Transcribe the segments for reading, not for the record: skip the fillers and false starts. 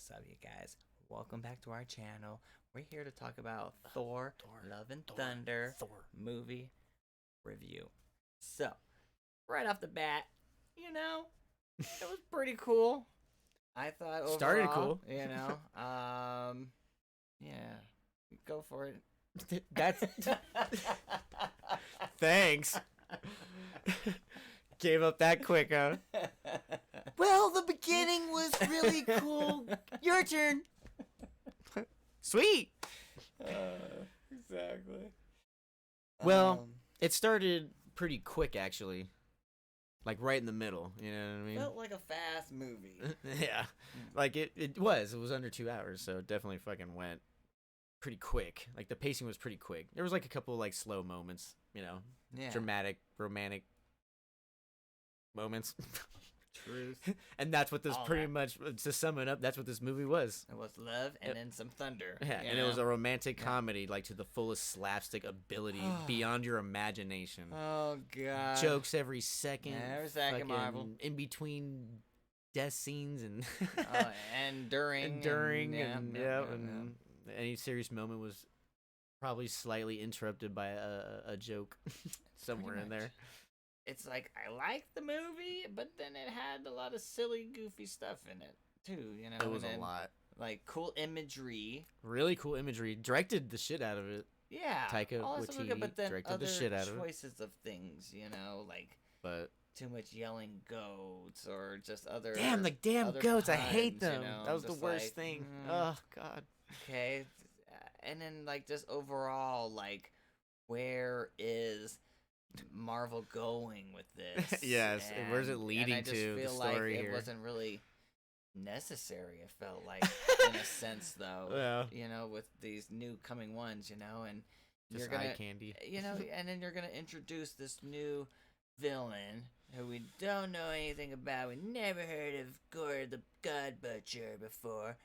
what's up, you guys? Welcome back to our channel. We're here to talk about Thor, Love and Thunder movie review. So, right off the bat, it was pretty cool. I thought overall, started cool. Yeah, go for it. That's thanks. Gave up that quick, huh? Well, the beginning was really cool. Your turn. Sweet. Exactly. Well, it started pretty quick, actually. Like right in the middle, you know what I mean? Felt like a fast movie. Yeah. Like it was under 2 hours, so it definitely fucking went pretty quick. Like the pacing was pretty quick. There was like a couple like slow moments, Yeah. dramatic, romantic moments. Truth. And that's what this All pretty that. much, to sum it up, that's what this movie was. It was love and then some thunder. Yeah, and it was a romantic comedy, like to the fullest slapstick ability, beyond your imagination. Oh god. Jokes every second. Yeah, every second, fucking Marvel. In between death scenes and and during and any serious moment was probably slightly interrupted by a joke somewhere in there. It's like I liked the movie, but then it had a lot of silly, goofy stuff in it too. It was a lot. Like cool imagery. Really cool imagery. Directed the shit out of it. Yeah. Taika all that stuff was Waititi good, but then directed other the shit out of it. choices of things, like But too much yelling goats or just other the damn other goats, I hate puns, them. That was the just worst like, thing. Oh god. Okay. And then like just overall, like where is Marvel going with this? Yes, where's it leading and I just to? feel The like story it here wasn't really necessary. It felt like, in a sense, though. Yeah. With these new coming ones, and Just you're gonna, eye candy. and then you're gonna introduce this new villain who we don't know anything about. We never heard of Gore the God Butcher before.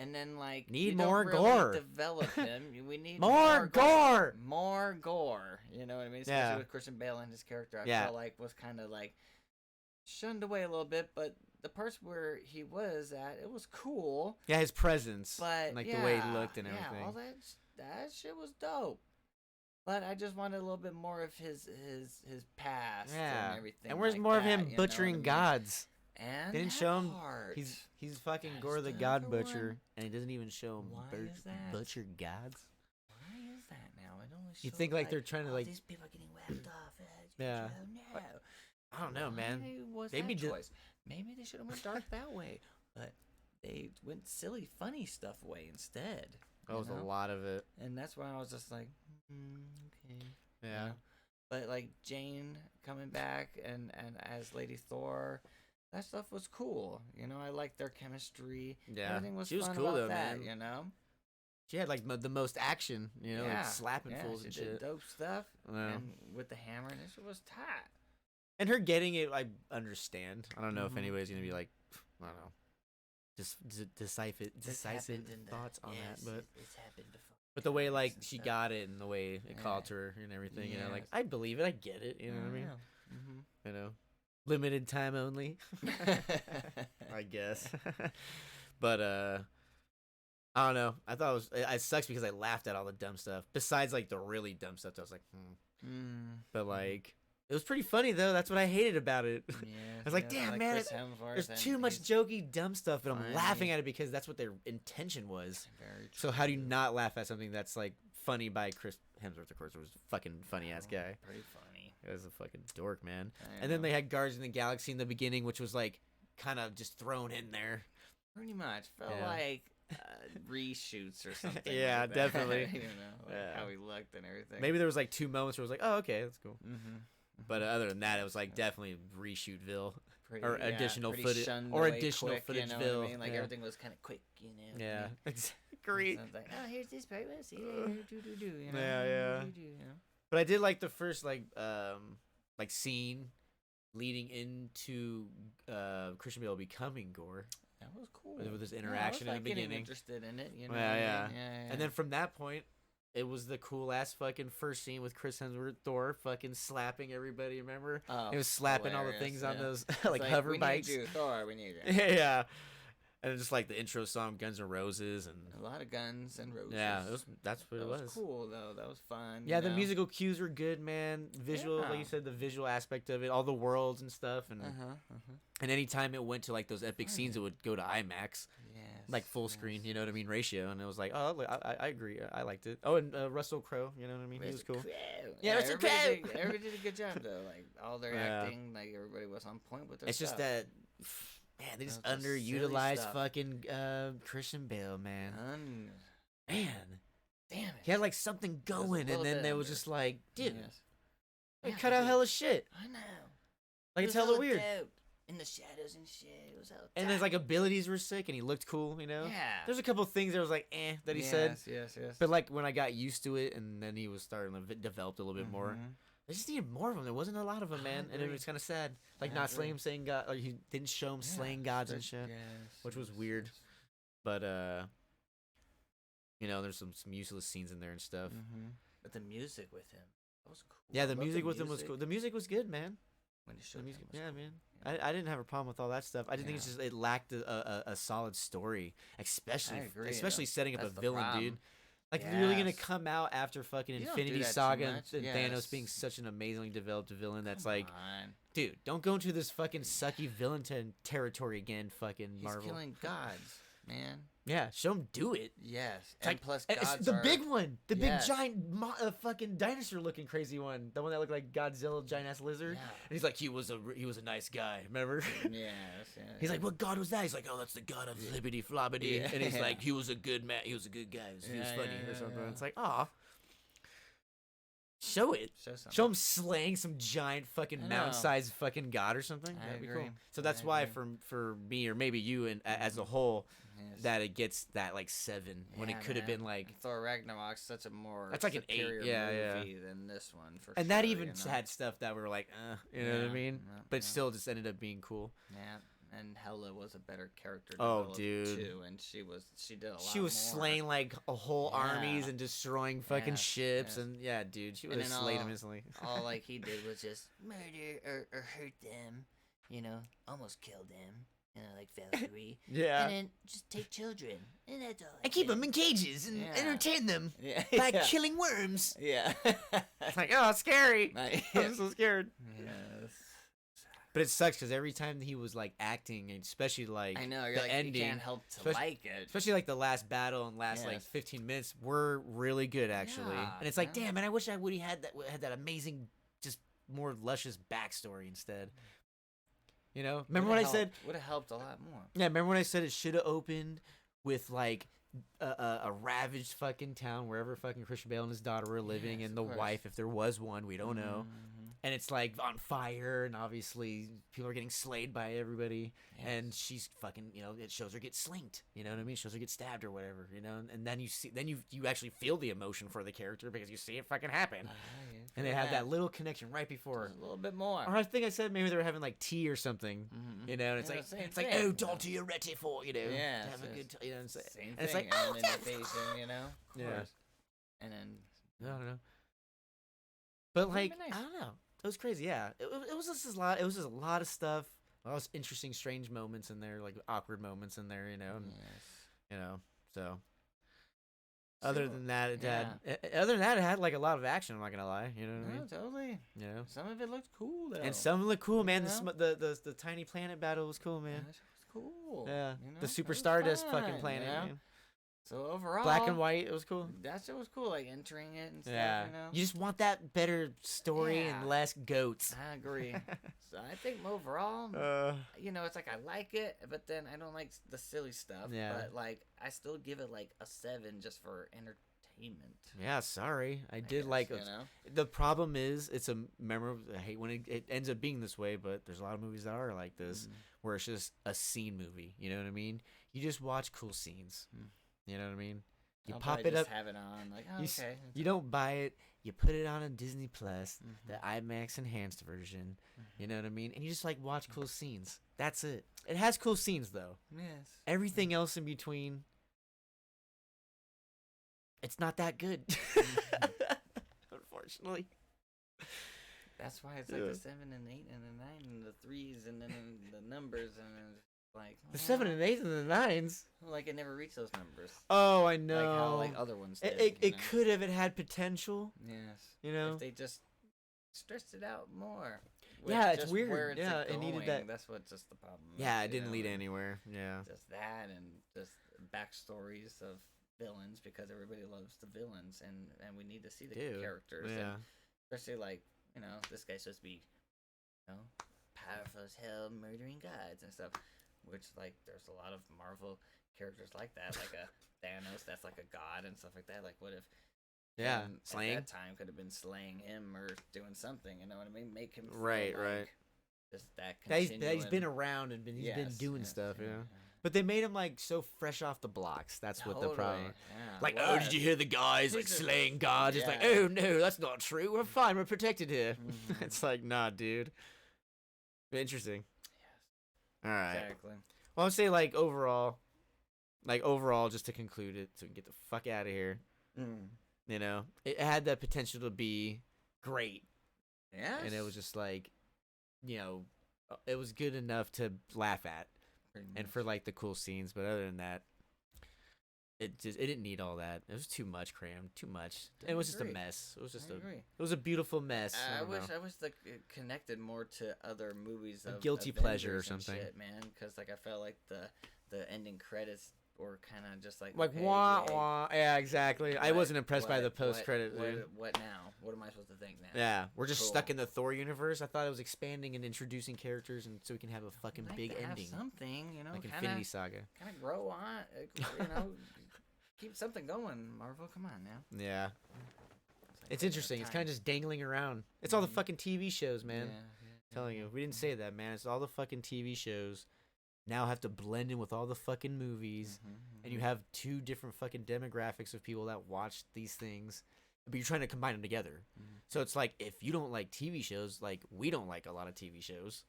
And then, like, Need you more don't really gore. develop him. We need More gore. More gore. You know what I mean? Especially Yeah. with Christian Bale and his character, I Yeah. felt like was kind of like shunned away a little bit. But the parts where he was at, it was cool. Yeah, his presence, But like yeah, the way he looked and everything. Yeah, all that shit was dope. But I just wanted a little bit more of his past and everything. And where's like more that, of him you know butchering what I mean? gods? And They didn't that show him. part. He's fucking That's Gore the the God other Butcher, one. and he doesn't even show him Why is that? butcher gods. Why is that now? It only You shows, think like they're trying to oh, like? these people are getting whacked off. Yeah. No. I don't know, man. Why was Maybe that ju- choice? Maybe they should have went dark that way, but they went silly, funny stuff way instead. That was a lot of it. And that's why I was just like, okay. Yeah. You know? But like Jane coming back and as Lady Thor, that stuff was cool. I liked their chemistry. Yeah. Everything was She was fun cool about though, that, man. She had like the most action, like slapping fools she and did shit. dope stuff. Yeah. And with the hammer, and it was tight. And her getting it, I understand. I don't know if Mhm. anybody's gonna be like, I don't know, just decisive This happened in the- thoughts on yes, that, it's happened before. but the way like and she stuff. got it and the way it called to her and everything, like Yes. I believe it, I get it, you know what I mean? Mm-hmm. Limited time only, I guess. But I don't know. I thought it sucks because I laughed at all the dumb stuff. Besides like the really dumb stuff, I was like, But like it was pretty funny though. That's what I hated about it. Yeah, I was like, damn man, there's too much jokey dumb stuff, but I'm laughing at it because that's what their intention was. Very So how do you not laugh at something that's like funny by Chris Hemsworth? Of course, it was a fucking funny ass guy. Pretty funny. It was a fucking dork, man. I And then know. they had Guardians of the Galaxy in the beginning, which was like kind of just thrown in there. Pretty much felt Yeah. like reshoots or something. Yeah, like that. definitely. How he looked and everything. Maybe there was like 2 moments where it was like, oh, okay, that's cool. Mm-hmm. But other than that, it was like definitely reshootville. Pretty, or additional pretty footage- shunned or away additional quick, you know what I footageville, mean? Like yeah. everything was kind of quick, Yeah, So great. it's like, oh, here's this part. Let's see there. Do. You know? Yeah, yeah. You know? But I did like the first like scene leading into Christian Bale becoming Gore. That was cool. With his Yeah, interaction I was, in the like, getting beginning. interested in it, you know. Yeah, what I yeah. mean? Yeah. And then from that point, it was the cool ass fucking first scene with Chris Hemsworth, Thor, fucking slapping everybody. Remember? Oh, It was slapping all the hilarious, things on yeah. those It's like hover we bikes. Need you, Thor, we need you. Yeah. And just like the intro song, Guns N' Roses, and A lot of Guns and Roses. yeah, that's what that it was. Cool though. That was fun. Yeah, you the know? musical cues were good, man. Visual, Yeah. like you said, the visual aspect of it, all the worlds and stuff, and and anytime it went to like those epic scenes, it would go to IMAX, Yes. like full screen. You know what I mean, ratio, and it was like, oh, look, I agree, I liked it. Oh, and Russell Crowe, you know what I mean, he was cool. Yeah, Russell Crowe. Everybody did a good job though. Like all their Yeah. acting, like everybody was on point with their It's just stuff. that. Man, they just That was just silly underutilized stuff. fucking Christian Bale, man. Man, Damn it. he had like something was a going, and little then bit they was under. just like, dude, Yes. they Yeah, cut out dude. hella shit. I know. Like It it's was hella weird. dope. In the shadows and shit. It was hella And his dope. like abilities were sick, and he looked cool, you know. Yeah. There's a couple things that was like, that he said, Yes. but like when I got used to it, and then he was starting to develop a little bit more. Mhm. I just needed more of them. There wasn't a lot of them, I man, and it agree. was kind of sad. Like I not agree. slaying him, saying God, like he didn't show him slaying gods and shit. Yes. which was weird. But you know, there's some useless scenes in there and stuff. But the music with him, that was cool. Yeah, I the love music with him was cool. The music was good, man. When he The showed music, him was yeah, cool. man. I didn't have a problem with all that stuff. I just think it's Yeah. just it lacked a solid story, especially agree, especially though. setting up That's a the villain, problem. dude. Like if you're really gonna Yes. come out after fucking You don't do Infinity that too Saga much. and Yes. Thanos being such an amazingly developed villain, that's Come like, on. dude, don't go into this fucking sucky villain territory again, fucking He's Marvel. killing gods, man. Yeah, show him do it. Yes. It's And like plus, and it's gods the are, big one, the Yes. big giant fucking dinosaur looking crazy one, the one that looked like Godzilla, giant ass lizard. Yeah. And he's like, he was a nice guy, remember? Yes. He's like, what god was that? He's like, oh, that's the god of flippity flobbity. Yeah. And he's like, he was a good man, he was a good guy, he was Yeah, funny yeah, or something. yeah. It's like, aw, show it. Show something. Show him slaying some giant fucking I know. mountain-sized fucking god or something. I That'd be cool. agree. So that's I why agree. for me or maybe you and as a whole, Yes. that it gets that like 7 when it Yeah, could have man. been like. Thor Ragnarok's such a more That's like an 8, superior yeah. movie than this one for And sure. that even you know? had stuff that were like, you know what I Yeah, mean? yeah, But it yeah. still just ended up being cool. Yeah, and Hela was a better character. Oh, developed, dude. too, and she did a lot. She was more. slaying like a whole armies Yeah. and destroying fucking Yes, ships, yes. and yeah, dude, she would And have then slayed him all- instantly. All like he did was just murder or hurt them, you know, almost killed them, you know, like Valkyrie. Yeah, And then just take children, and that's all. and keep them in cages and Yeah. entertain them Yeah. by yeah. killing worms. Yeah. It's like, oh, it's scary. Like, I'm so scared. yes. But it sucks because every time he was like acting, and especially like I know. You're the like, ending, you can't help to especially- like it. especially like the last battle and last like Yes. 15 minutes were really good actually. Yeah, And it's like, yeah. damn, man, I wish I would have had that amazing, just more luscious backstory instead. You know, remember what I said? Would have helped a lot more. Yeah, remember when I said it should have opened with like a ravaged fucking town wherever fucking Christian Bale and his daughter were living, Yes, and of the course. wife, if there was one, we don't know. Mhm. And it's like on fire, and obviously people are getting slayed by everybody, and she's fucking, you know, it shows her get slinked, you know what I mean? It shows her get stabbed or whatever, you know, and then you actually feel the emotion for the character because you see it fucking happen, and they have that little connection right before. Just a little bit more. Or I think I said maybe they were having like tea or something, Mhm. you know, and it's Yeah, like same it's like, thing, oh, you know. Dalton, you're ready for, you know, Yeah, to have a it's good, you know, and Same and it's thing. like, oh, and that's then invasion, you know. Of Yeah. course. And then I don't know. But Would've like, been nice. I don't know. It was crazy. Yeah, it was just a lot. It was just a lot of stuff. A lot of interesting, strange moments in there, like awkward moments in there. You know, and, you know. So, other So, than that, it had like a lot of action. I'm not gonna lie. You know what I no, mean? totally. You know. Some of it looked cool though. And some of them look cool, man. You The, know? the tiny planet battle was cool, man. That shit was cool. Yeah, you know? the It Super was Stardust fun, fucking planet. you know? Man. So overall, Black and white, it was cool. That shit was cool. Like entering it and stuff. Yeah, You know. you just want that better story Yeah. and less goats. I agree. So I think overall, you know, it's like I like it, but then I don't like the silly stuff. Yeah. But like, I still give it like a 7 just for entertainment. Yeah, sorry. I did guess, like you know. the problem is it's a memorable. I hate when it ends up being this way, but there's a lot of movies that are like this Mm. where it's just a scene movie. You know what I mean? You just watch cool scenes. Mm. You know what I mean? You I'll pop probably it up. just have it on. Like, oh, You s- okay. You don't buy it. You put it on a Disney Plus, Mhm. the IMAX enhanced version. Mhm. You know what I mean? And you just like watch cool scenes. That's it. It has cool scenes though. Yes. Everything else in between, it's not that good. Unfortunately. That's why it's like Yeah. the 7 and 8 and the 9 and the 3s and then the numbers and then Like The 7 and 8 and the 9s. like it never reached those numbers. Oh, I know. Like how like other ones did. It could have. It had potential. Yes. You know, if they just stretched it out more. Yeah, it's just weird. Where it's Yeah, going, it needed that. That's what just the problem. Yeah, is, it didn't lead and anywhere. Yeah. Just that and just backstories of villains because everybody loves the villains and we need to see the characters. Yeah. And especially like this guy's supposed to be powerful as hell, murdering gods and stuff. Which like there's a lot of Marvel characters like that, like a Thanos that's like a god and stuff like that. Like what if slaying at that time could have been slaying him or doing something, you know what I mean? Make him feel right. just that He's been around and he's been doing stuff, yeah. But they made him like so fresh off the blocks. That's what the problem. Yeah, like, oh, did you hear the guys like slaying gods? It's like, oh no, that's not true. We're fine. We're protected here. Mm-hmm. It's like, nah, dude. Interesting. Yes. All right. Exactly. Well, I'm saying like overall, just to conclude it, so we can get the fuck out of here. You know, it had that potential to be great. Yeah. And it was just like, it was good enough to laugh at. And for like the cool scenes, but other than that, it didn't need all that. It was too much crammed, too much. It was just a mess. It was just it was a beautiful mess. I wish like connected more to other movies of guilty Avengers pleasure or something, shit, man. Because like I felt like the ending credits were kind of just like okay, wah wah. Yeah, exactly. I wasn't impressed by the post credit. What now? What am I supposed to think now? Yeah, we're just stuck in the Thor universe. I thought it was expanding and introducing characters, and so we can have a fucking big ending. Something, like Infinity Saga. Kind of grow on, keep something going. Marvel, come on now. Yeah, it's interesting. It's kind of just dangling around. It's all the fucking TV shows, man. Telling you, we didn't say that, man. It's all the fucking TV shows. Now have to blend in with all the fucking movies, and you have two different fucking demographics of people that watch these things, but you're trying to combine them together. So it's like, if you don't like TV shows, like we don't like a lot of TV shows,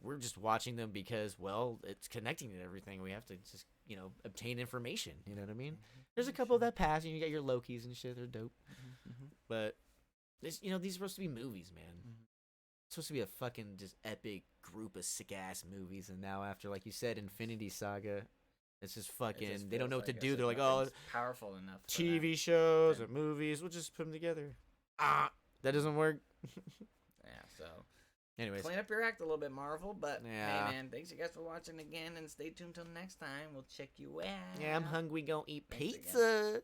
we're just watching them because, well, it's connecting to everything. We have to just, obtain information. You know what I mean? There's a couple that pass, and you got your Lokis and shit. They're dope. But this, these are supposed to be movies, man. It's supposed to be a fucking just epic group of sick ass movies, and now after, like you said, Infinity Saga, it's just fucking. They don't know what to do. They're like, oh, powerful enough. TV shows or movies, we'll just put them together. That doesn't work. Yeah. So, anyways, clean up your act a little bit, Marvel. But yeah. hey, man, thanks you guys for watching again, and stay tuned till next time. We'll check you out. Yeah, I'm hungry. Gonna eat pizza.